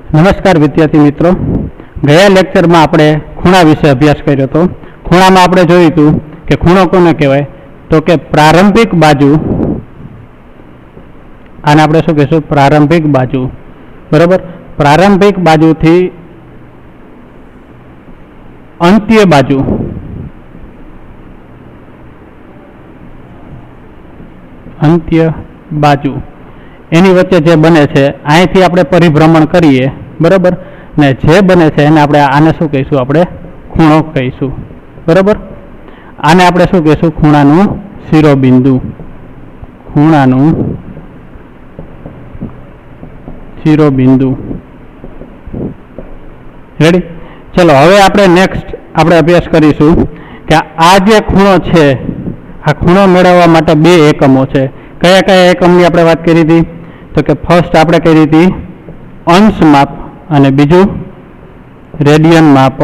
नमस्कार विद्यार्थी मित्रों, गया लेक्चर में आपणे खूणा विषय अभ्यास कर्यो तो खूणा में आपणे जोयुं हतुं के खूणो कोने कहेवाय तो के प्रारंभिक बाजू आने आपणे शुं कहीशुं प्रारंभिक बाजू बराबर। प्रारंभिक बाजू थी अंत्य बाजू एनी वच्चे जे बने छे અહીંથી આપણે પરિભ્રમણ કરીએ બરાબર ને જે બને છે એને આપણે આને શું કહીશું આપણે ખૂણો કહીશું બરાબર। આને આપણે શું કહીશું ખૂણાનું શિરોબિંદુ રેડી। चलो હવે આપણે નેક્સ્ટ આપણે અભ્યાસ કરીશું કે આ જે ખૂણો છે આ ખૂણો મેળવવા માટે બે એકમો છે। કયા કયા એકમની આપણે વાત કરી હતી तो कि फर्स्ट आपणे कही थी अंश माप अने बीजू रेडियन माप।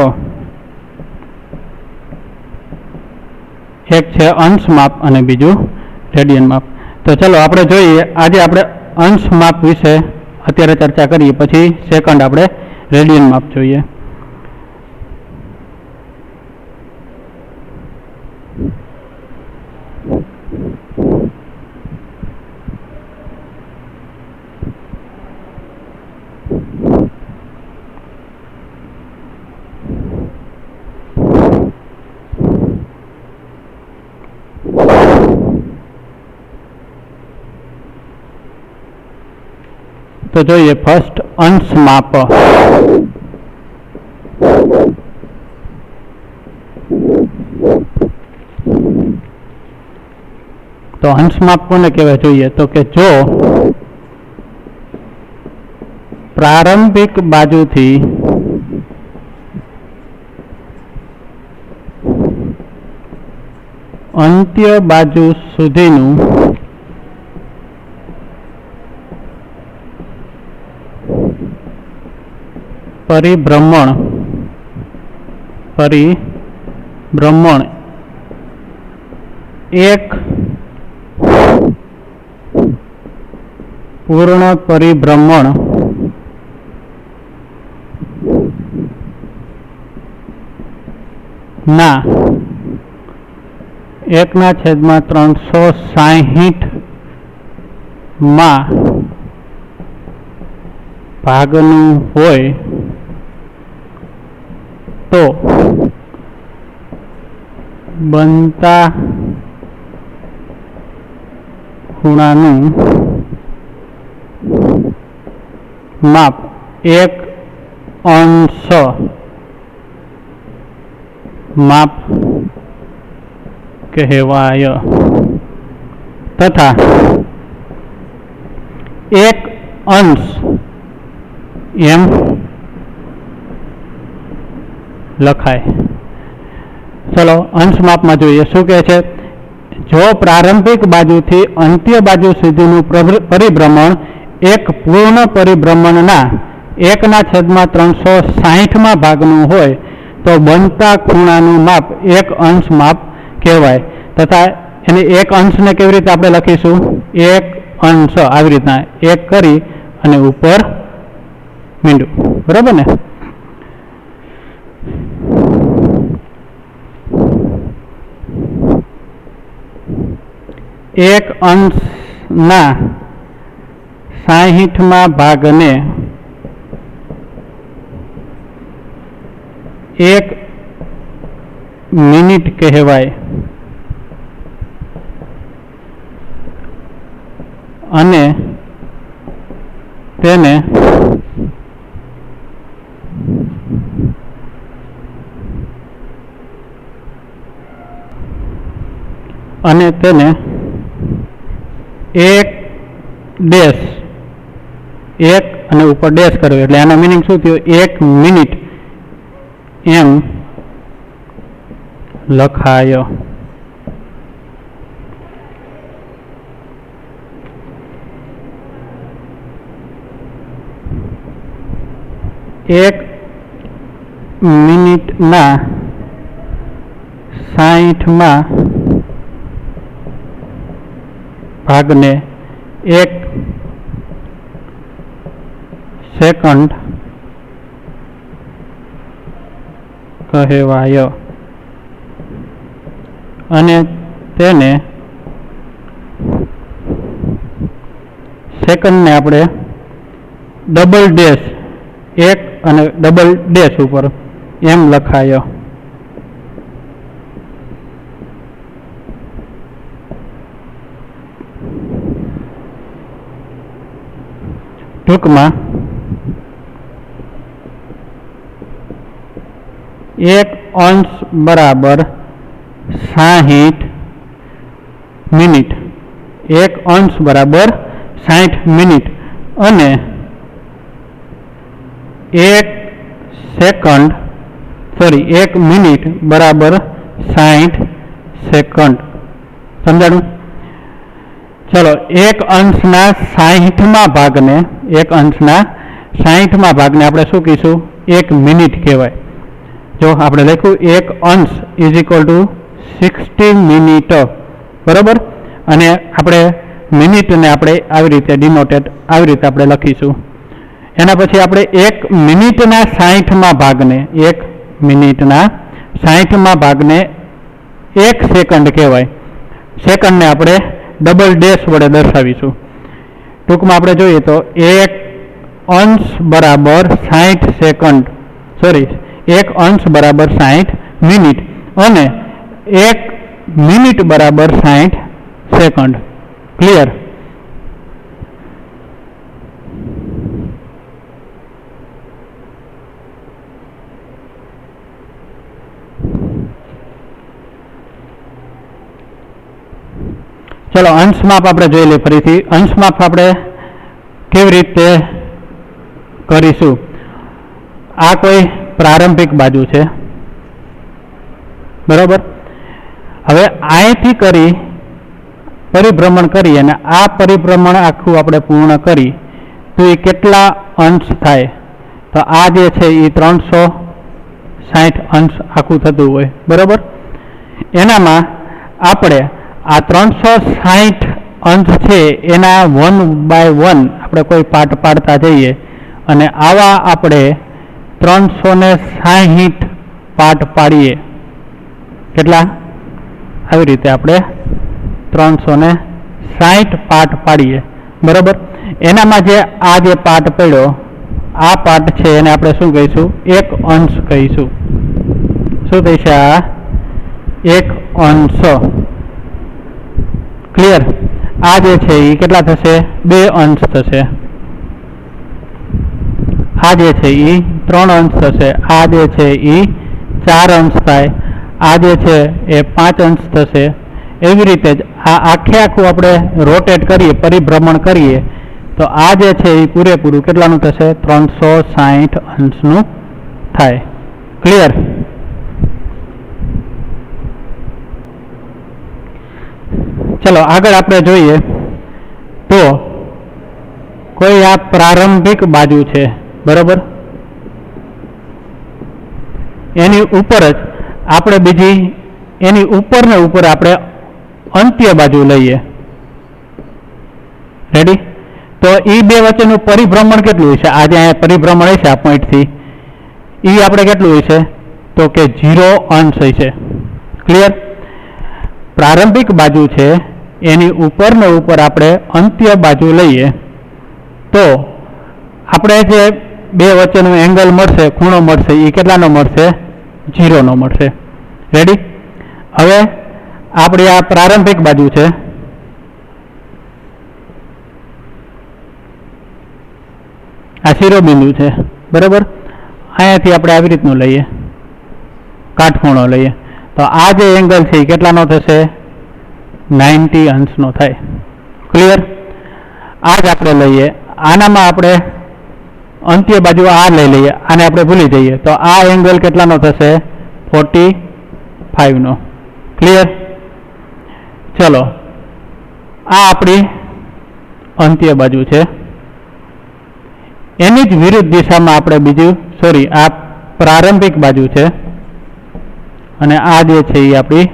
एक है अंश माप अने बीजू रेडियन माप। तो चलो आपणे जोईए आज आपणे अंश माप विषे अत्यारे चर्चा करिए पछी सेकंड आपणे रेडियन माप जोईए। तो જોઈએ फर्स्ट अंश माप। तो अंश माप कोने कहेवाय જોઈએ तो कि जो प्रारंभिक बाजू थी अंत्य बाजू सुधीनु परिभ्रमण एक पूर्ण परिभ्रमण ना 1/360 માં ભાગનું હોય तो बनता खूणानु माप 1 अंश माप कहेवाय तथा 1 अंश एम लखाय। चलो अंश माप में जोईए शू कहे छे जो प्रारंभिक बाजू थी अंत्य बाजू सुधीनुं परिभ्रमण एक पूर्ण परिभ्रमण ना 1/360 માં ભાગનું હોય तो बनता खूणानुं माप 1 अंश माप कहेवाय। तथा एने 1 अंश ने केवी रीते आपणे लखीशुं 1 अंश आवी रीतना 1 करी अने उपर मींडुं बराबर ने। एक अंश ना 60 भाग ने 1 मिनिट कहेवाय अने तेने एक डेश 1 અને ઉપર ડેશ કર્યો એટલે આનો મીનિંગ શું થયો 1 મિનિટ એમ લખાયો। एक मिनिट ना 60 भाग ने 1 सेकंड કહેવાય અને તેને સેકન્ડને આપણે ડબલ ડેશ એક અને ડબલ ડેશ ઉપર એમ લખાય. ટૂંકમાં 1 બરાબર 60 મિનિટ. 1 બરાબર 60 મિનિટ અને 1 મિનિટ બરાબર 60 સેકન્ડ. સમજાણું? ચલો, 1 60માં ભાગને 1 60માં ભાગને આપણે શું કહીશું? 1 મિનિટ કહેવાય. જો આપણે લખ્યું 1 = 60 મિનિટ, બરાબર. અને આપણે મિનિટને આપણે આવી રીતે ડિનોટેડ આવી રીતે આપણે લખીશું. એના પછી આપણે 1 મિનિટના 60માં ભાગને 1 મિનિટના 60માં ભાગને 1 સેકન્ડ કહેવાય. સેકન્ડને આપણે ડબલ ડેશ વડે દર્શાવીશું. ટૂંકમાં આપણે જોઈએ તો 1 બરાબર 60 સેકન્ડ, સોરી 1 બરાબર 60 મિનિટ અને 1 મિનિટ બરાબર 60 સેકન્ડ. ક્લિયર? ચલો, અંશ માપ આપણે જોઈ લઈએ ફરીથી. અંશ માપ આપણે કેવી રીતે કરીશું? આ કોઈ પ્રારંભિક બાજુ છે, બરાબર. હવે અહીંથી કરી પરિભ્રમણ કરી અને આ પરિભ્રમણ આખું આપણે પૂર્ણ કરી તો એ કેટલા અંશ થાય? તો આ જે છે એ 360 અંશ આખું થતું હોય, બરાબર. એનામાં આપણે આ 360 અંશ છે એના 1 by 1 આપણે કોઈ પાર્ટ પાડતા જઈએ અને આવા આપણે 360 પાર્ટ પાડીએ. કેટલા? આવી રીતે આપણે 360 પાર્ટ પાડીએ, બરાબર. એનામાં જે આ જે પાર્ટ પડ્યો, આ પાર્ટ છે એને આપણે શું કહીશું? 1 અંશ કહીશું. શું થશે? આ 1 અંશ. ક્લિયર? આ જે છે એ કેટલા થશે? 2 અંશ થશે. આ જે છે એ 3 અંશ થશે. આ જે છે એ 4 અંશ થાય. આ જે છે એ 5 અંશ થશે. એવી રીતે જ આ આખે આખું આપણે રોટેટ કરીએ, પરિભ્રમણ કરીએ તો આ જે છે એ પૂરેપૂરું કેટલાનું થશે? 360 અંશનું થાય. ક્લિયર? ચલો, આગળ આપણે જોઈએ તો કોઈ આ પ્રારંભિક બાજુ છે, બરાબર. એની ઉપર જ આપણે બીજી એની ઉપર ને ઉપર આપણે અંત્ય બાજુ લઈએ. રેડી? તો એ બે વચ્ચેનું પરિભ્રમણ કેટલું હશે? આજે અહીંયા પરિભ્રમણ હશે આ પોઈન્ટથી, એ આપણે કેટલું હશે? તો કે 0 અંશ હશે. ક્લિયર? પ્રારંભિક બાજુ છે એની ઉપર ને ઉપર આપણે અંત્ય બાજુ લઈએ તો આપણે જે બે વચ્ચેનું એંગલ મળશે, ખૂણો મળશે, એ કેટલાનો મળશે? 0 નો મળશે. રેડી? હવે આપણી આ પ્રારંભિક બાજુ છે, આ શિરોબિંદુ છે, બરાબર. અહીંયાથી આપણે આવી રીતનું લઈએ, કાટખૂણો લઈએ તો આ જે એંગલ છે એ કેટલાનો થશે? 90 અંશનો થાય. ક્લિયર? આ જ આપણે લઈએ. આનામાં આપણે અંત્ય બાજુ આ લઈ લઈએ, આને આપણે ભૂલી જઈએ તો આ એંગલ કેટલાનો થશે? 45 નો. ક્લિયર? ચલો, આ આપણી અંત્ય બાજુ છે. એની જ વિરુદ્ધ દિશામાં આપણે બીજું, સોરી, આ પ્રારંભિક બાજુ છે અને આ જે છે એ આપણી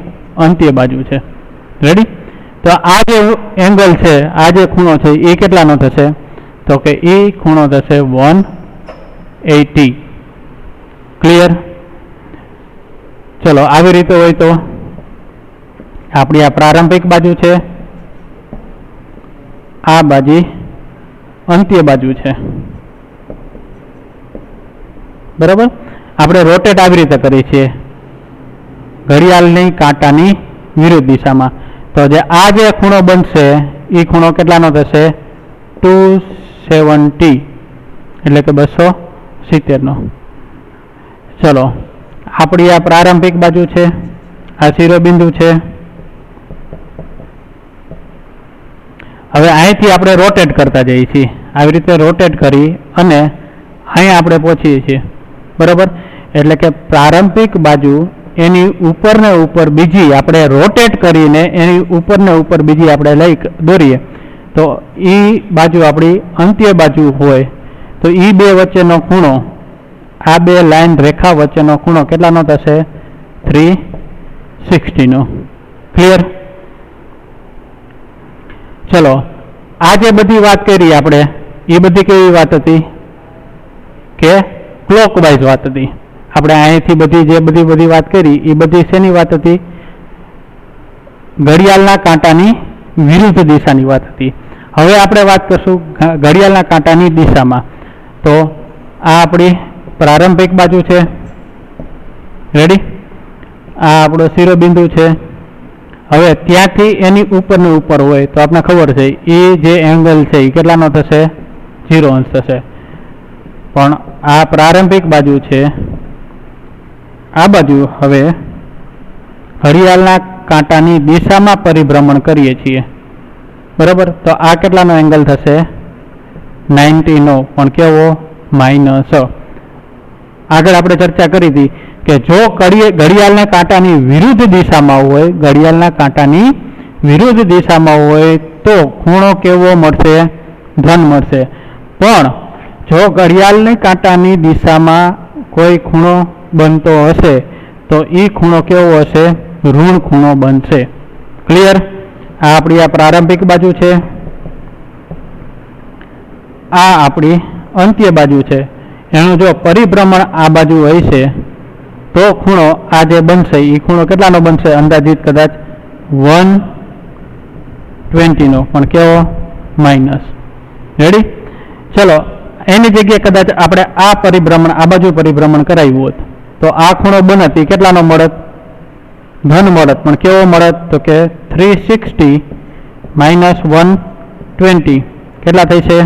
અંત્ય બાજુ છે. રેડી? તો આ જે એંગલ છે, આ જે ખૂણો છે એ કેટલાનો થશે? તો કે એ ખૂણો થશે 180. ક્લિયર? ચલો આવી રીતે હોય તો આપણી આ પ્રારંભિક બાજુ છે, આ બાજુ અંત્ય બાજુ છે, બરાબર. આપણે રોટેટ આવી રીતે કરીએ છીએ ઘડિયાળની કાંટાની વિરુદ્ધ દિશામાં. તો જે આ જે ખૂણો બનશે એ ખૂણો કેટલાનો થશે? 270, એટલે કે 270નો. ચલો આપણી આ પ્રારંભિક બાજુ છે, આ શિરોબિંદુ છે. હવે અહીંથી આપણે રોટેટ કરતા જઈએ છીએ, આવી રીતે રોટેટ કરી અને અહીં આપણે પહોંચીએ છીએ, બરાબર. એટલે કે પ્રારંભિક બાજુ એની ઉપર ને ઉપર બીજી આપણે રોટેટ કરીને એની ઉપર ને ઉપર બીજી આપણે લઈ દોરીએ તો એ બાજુ આપણી અંત્ય બાજુ હોય તો એ બે વચ્ચેનો ખૂણો, આ બે લાઈન રેખા વચ્ચેનો ખૂણો કેટલાનો થશે? 360નો. ક્લિયર? ચલો આ જે બધી વાત કરી આપણે એ બધી કેવી વાત હતી કે ક્લોકવાઇઝ વાત હતી. આપણે અહીંથી બધી જે બધી વાત કરી એ બધી શેની વાત હતી? ઘડિયાળના કાંટાની વિરુદ્ધ દિશાની વાત હતી. હવે આપણે વાત કરશું ઘડિયાળના કાંટાની દિશામાં. તો આ આપણી પ્રારંભિક બાજુ છે, રેડી. આ આપણો શિરોબિંદુ છે. હવે ત્યાંથી એની ઉપરને ઉપર હોય તો આપણને ખબર છે એ જે એંગલ છે એ કેટલાનો થશે? 0 અંશ થશે. પણ આ પ્રારંભિક બાજુ છે, આ બાજુ હવે ઘડિયાળના કાંટાની દિશામાં પરિભ્રમણ કરીએ છીએ, બરાબર. તો આ કેટલાનો એંગલ થશે? 90નો. પણ કેવો? માઇનસ. આગળ આપણે ચર્ચા કરી હતી કે જો ઘડિયાળના કાંટાની વિરુદ્ધ દિશામાં હોય, ઘડિયાળના કાંટાની વિરુદ્ધ દિશામાં હોય તો ખૂણો કેવો મળશે? ધન મળશે. પણ જો ઘડિયાળની કાંટાની દિશામાં કોઈ ખૂણો બનતો હશે તો એ ખૂણો કેવો હશે? ઋણ ખૂણો બનશે. ક્લિયર? આ આપણી આ પ્રારંભિક બાજુ છે, આ આપણી અંત્ય બાજુ છે. એનું જો પરિભ્રમણ આ બાજુ હોય છે તો ખૂણો આ જે બનશે એ ખૂણો કેટલાનો બનશે? અંદાજિત કદાચ 120નો. પણ કેવો? માઇનસ. રેડી? ચલો એની જગ્યાએ કદાચ આપણે આ પરિભ્રમણ આ બાજુ પરિભ્રમણ કરાવ્યું હોત તો આ ખૂણો બનત એ કેટલાનો મળત? ધન મળત. પણ કેવો મળત? તો કે 360 માઇનસ 120 કેટલા થઈ છે?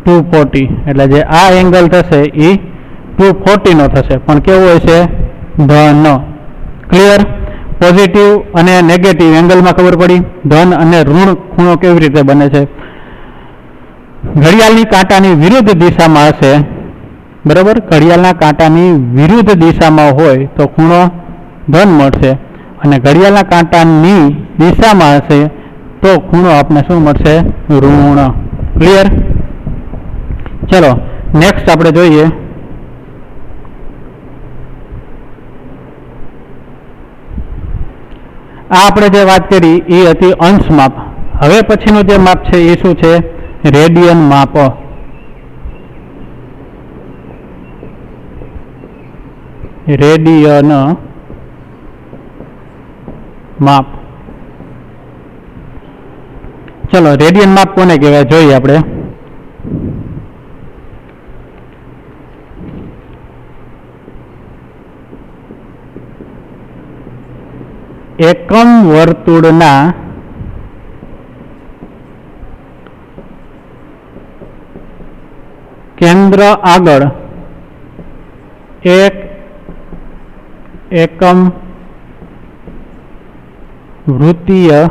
240. એટલે જે આ એંગલ થશે એ 240નો થશે. પણ કેવો હશે? ધન. ક્લિયર? પોઝિટિવ અને નેગેટિવ એંગલમાં ખબર પડી. ધન અને ઋણ ખૂણો કેવી રીતે બને છે? ઘડિયાળની કાંટાની વિરુદ્ધ દિશામાં હશે, બરાબર. ઘડિયાળના કાંટાની વિરુદ્ધ દિશામાં હોય તો ખૂણો ધન મળશે અને ઘડિયાળના કાંટાની દિશામાં હશે તો ખૂણો આપણે શું મળશે? ઋણ. ક્લિયર? ચલો નેક્સ્ટ આપણે જોઈએ આ આપણે જે વાત કરી એ હતી અંશ માપ. હવે પછીનું જે માપ છે એ શું છે? રેડિયન માપ. રેડિયન માપ. ચલો રેડિયન માપ કોને કહેવાય જોઈએ આપણે. એકમ વર્તુળના કેન્દ્ર આગળ એક એકમ વૃત્તીય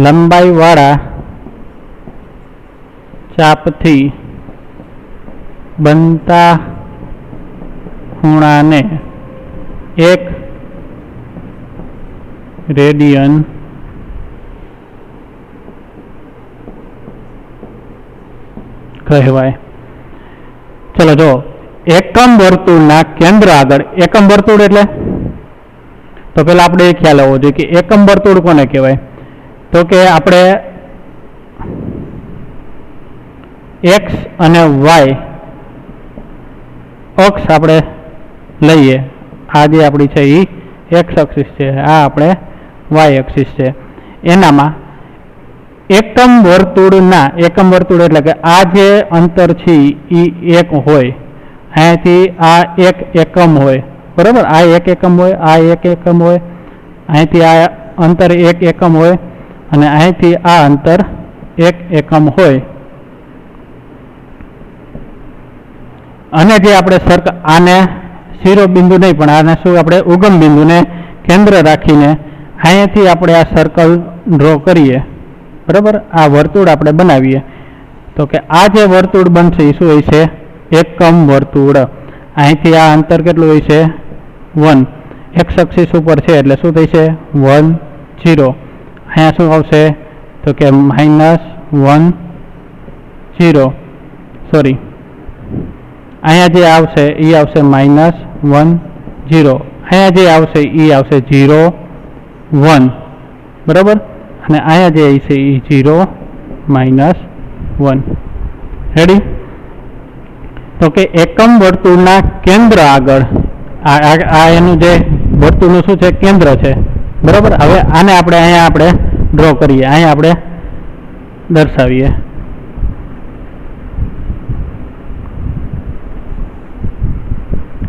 લંબાઈવાળા ચાપથી બનતા ખૂણાને એક રેડિયન કહેવાય. ચલો જો એકમ વર્તુળના કેન્દ્ર આગળ, એકમ વર્તુળ એટલે તો પેલા આપણે એ ખ્યાલ આવવો જોઈએ કે એકમ વર્તુળ કોને કહેવાય. તો કે આપણે एक्स અને वाय अक्ष આપણે લઈએ. આ જે આપણી છે એ एक्स एक्सिस છે, આ આપણે वाय एक्सिस છે. એનામાં એકમ વર્તુળ એટલે કે આ જે અંતર છે એ એક હોય, અહીંયાથી આ એક એકમ હોય, બરાબર. આ એક એકમ હોય, આ એક એકમ હોય, અહીંથી આ અંતર એક એકમ હોય અને અહીંથી આ અંતર એક એકમ હોય. અને જે આપણે આને શિરોબિંદુ નહીં પણ આને શું આપણે ઉગમ બિંદુને કેન્દ્ર રાખીને અહીંયાથી આપણે આ સર્કલ ડ્રો કરીએ, બરાબર. આ વર્તુળ આપણે બનાવીએ તો કે આ જે વર્તુળ બનશે એ શું હોય છે? એકમ વર્તુળ. અહીંથી આ અંતર કેટલું હોય છે? 1. એક્સ એક્સિસ ઉપર છે એટલે શું થઈ છે? 1 0. અહીંયા શું આવશે તો કે -1 0. સોરી, અહીંયા જે આવશે એ આવશે -1 0. અહીંયા જે આવશે એ આવશે 0 1, બરાબર. અને અહીંયા જે છે એ 0 -1. રેડી? તો કે એકમ વર્તુળના કેન્દ્ર આગળ આ એનું જે વર્તુળનું શું છે? કેન્દ્ર છે, બરાબર. હવે આને આપણે અહીંયા આપણે ડ્રો કરીએ, અહીંયા આપણે દર્શાવીએ.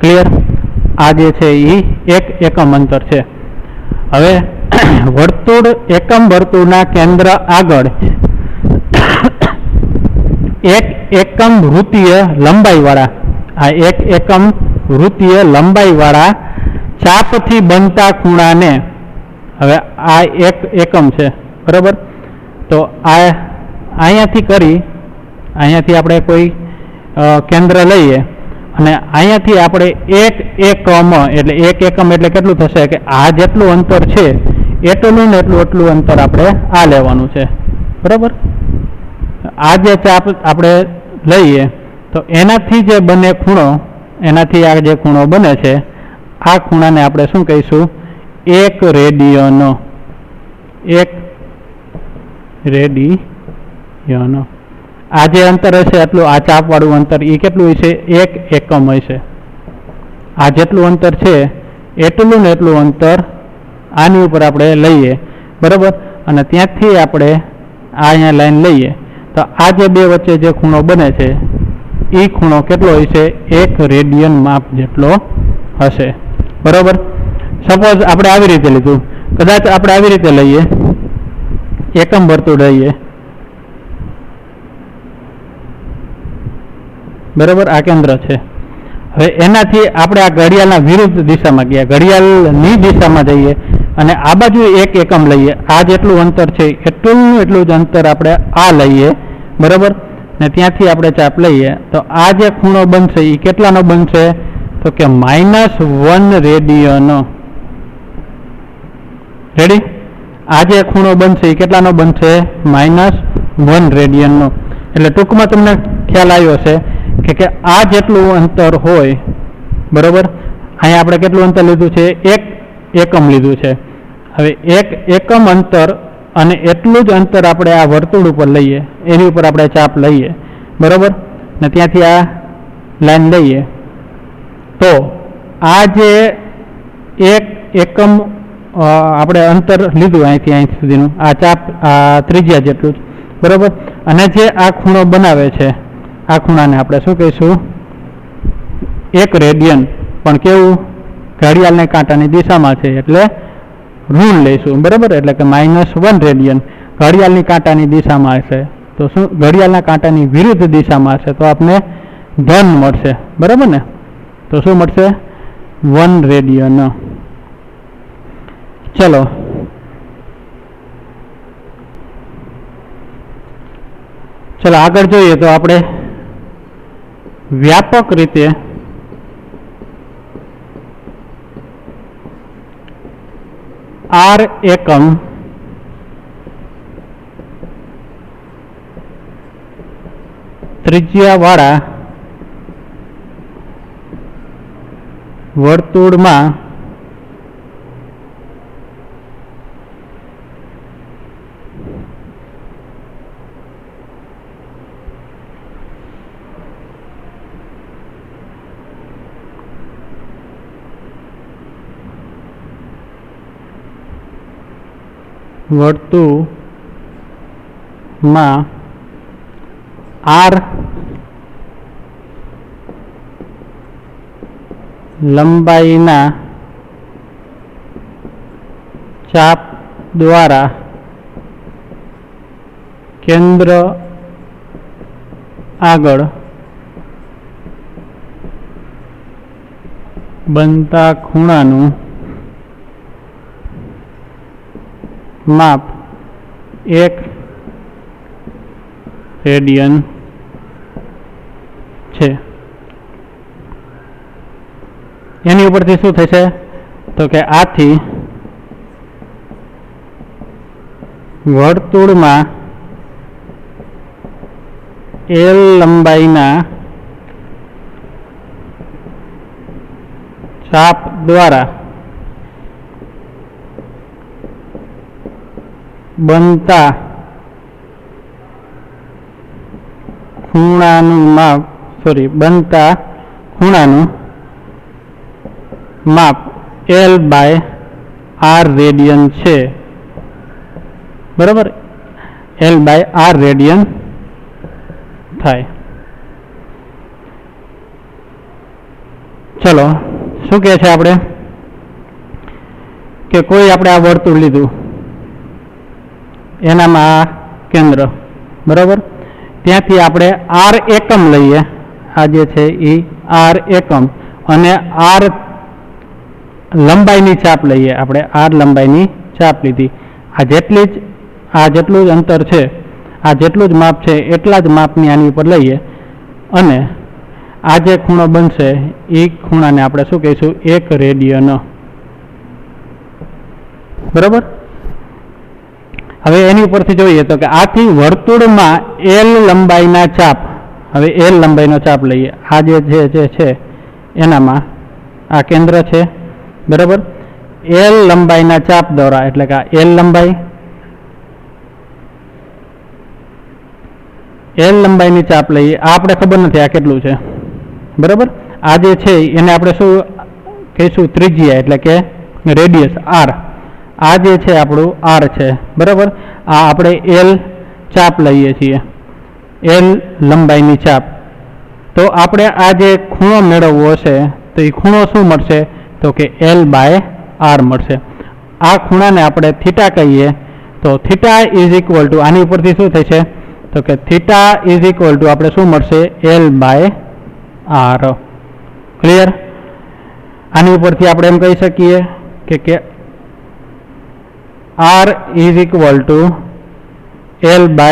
ક્લિયર? આ જે છે એ એક એકમ અંતર છે. હવે વર્તુળ એકમ વર્તુળના કેન્દ્ર આગળ એક એકમ વૃત્તીય લંબાઈવાળા આ એક એકમ વૃત્તીય લંબાઈવાળા ચાપથી બનતા ખૂણાને, હવે આ એક એકમ છે, બરાબર. તો આ અહીંયાથી આપણે કોઈ કેન્દ્ર લઈએ અને અહીંયાથી આપણે એક એકમ એટલે કેટલું થશે કે આ જેટલું અંતર છે એટલું ને એટલું અંતર આપણે આ લેવાનું છે, બરાબર. આ જે ચાપ આપણે લઈએ તો એનાથી જે બને ખૂણો, એનાથી આ જે ખૂણો બને છે આ ખૂણાને આપણે શું કહીશું? 1 રેડિયન. 1 રેડિયન. આ જે અંતર હશે એટલું, આ ચાપવાળું અંતર એ કેટલું હશે? 1 એકમ હશે. આ જેટલું અંતર છે એટલું ને એટલું અંતર આની ઉપર આપણે લઈએ, બરાબર. અને ત્યાંથી આપણે અહીંયા લાઈન લઈએ તો આ જે બે વચ્ચે જે ખૂણો બને છે એ ખૂણો કેટલો હશે? 1 રેડિયન માપ જેટલો હશે, બરાબર. સપોઝ આપણે આવી રીતે લીધું, કદાચ આપણે આવી રીતે લઈએ, એકમ વર્તુળ લઈએ, બરાબર. આ કેન્દ્ર છે. હવે એનાથી આપણે આ ઘડિયાળના વિરુદ્ધ દિશામાં ગયા, ઘડિયાળની દિશામાં જઈએ અને આ બાજુ એક એકમ લઈએ. આ જેટલું અંતર છે એટલું જ અંતર આપણે આ લઈએ, બરાબર. ને ત્યાંથી આપણે ચાપ લઈએ તો આ જે ખૂણો બનશે એ કેટલાનો બનશે? તો કે -1 રેડિયન. રેડી? આ જે ખૂણો બનશે એ કેટલાનો બનશે? -1 રેડિયનનો. એટલે ટૂંકમાં તમને ખ્યાલ આવ્યો છે કે આ જેટલું અંતર હોય, બરાબર. અહીંયા આપણે કેટલું અંતર લીધું છે? 1 એકમ લીધું છે. હવે 1 એકમ અંતર અને એટલું જ અંતર આપણે આ વર્તુળ ઉપર લઈએ, એની ઉપર આપણે ચાપ લઈએ, બરાબર. ને ત્યાંથી આ લાઈન લઈએ તો આ જે 1 એકમ આપણે અંતર લીધું અહીંથી અહીં સુધીનું, આ ચાપ આ ત્રિજ્યા જેટલું જ, બરાબર. અને જે આ ખૂણો બનાવે છે આ ખૂણાને આપણે શું કહીશું? 1 રેડિયન. પણ કેવું? ઘડિયાળને કાંટાની દિશામાં છે એટલે ઋણ લઈશું, બરાબર. એટલે કે -1 રેડિયન ઘડિયાળની કાંટાની દિશામાં હશે તો શું? ઘડિયાળના કાંટાની વિરુદ્ધ દિશામાં હશે તો આપને ધન મળશે, બરાબર ને. તો શું મળશે? 1 રેડિયન. ચલો આગળ જોઈએ તો આપણે વ્યાપક રીતે R એકમ ત્રિજ્યાવાળા વર્તુળમાં વર્તુળમાં r લંબાઈના ચાપ દ્વારા કેન્દ્ર આગળ બનતા ખૂણાનું માપ 1 રેડિયન છે. એની ઉપરથી શું થશે તો કે આથી વર્તુળમાં L લંબાઈના ચાપ દ્વારા બનતા ખૂણાનું માપ L/r રેડિયન છે. બરાબર, L/r રેડિયન થાય. ચલો, શું કહે છે આપણે કે કોઈ આપણે આ વર્તુળ લીધું, એનામાં આ કેન્દ્ર, બરાબર, ત્યાંથી આપણે r એકમ લઈએ, આ જે છે એ r એકમ, અને r લંબાઈની ચાપ લઈએ. આપણે r લંબાઈની ચાપ લીધી. આ જેટલું જ અંતર છે, આ જેટલું જ માપ છે એટલા જ માપની આની ઉપર લઈએ, અને આ જે ખૂણો બનશે એ ખૂણાને આપણે શું કહીશું? 1 રેડિયન. બરાબર. હવે એની ઉપરથી જોઈએ તો કે આથી વર્તુળમાં L લંબાઈના ચાપ, હવે L લંબાઈનો ચાપ લઈએ. આ જે છે એનામાં આ કેન્દ્ર છે, બરાબર. L લંબાઈના ચાપ દ્વારા, એટલે કે આ L લંબાઈની ચાપ લઈએ. આ આપણે ખબર નથી આ કેટલું છે, બરાબર. આ જે છે એને આપણે શું કહીશું? ત્રિજ્યા, એટલે કે રેડિયસ r. આ જે છે આપણું r છે, બરાબર. આ આપણે L ચાપ લઈએ છીએ, L લંબાઈની ચાપ. તો આપણે આ જે ખૂણો મેળવવો છે તો એ ખૂણો શું મળશે? તો કે L/r મળશે. આ ખૂણાને આપણે થીટા કહીએ, તો થીટા ઇઝ ઇક્વલ ટુ, આની ઉપરથી શું થશે? તો કે થીટા ઇઝ ઇક્વલ ટુ આપણે શું મળશે? L/r. ક્લિયર? આની ઉપરથી આપણે એમ કહી શકીએ કે r is equal to L/θ,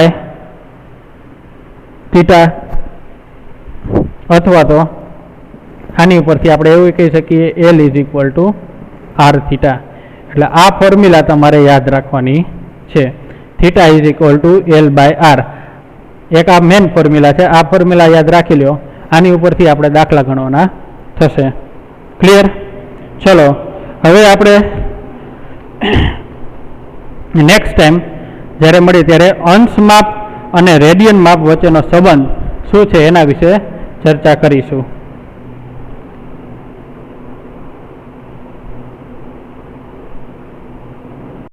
અથવા તો આની ઉપરથી આપણે એવું કહી શકીએ L is equal to r θ. એટલે આ ફોર્મ્યુલા તમારે યાદ રાખવાની છે. Theta is equal to L/r. એક આ મેન ફોર્મ્યુલા છે, આ ફોર્મ્યુલા યાદ રાખી લો. આની ઉપરથી આપણે દાખલા ગણવાના થશે. ક્લિયર? ચલો, હવે આપણે નેક્સ્ટ ટાઈમ જ્યારે મળીએ ત્યારે અંશ માપ અને રેડિયન માપ વચ્ચેનો સંબંધ શું છે એના વિશે ચર્ચા કરીશું.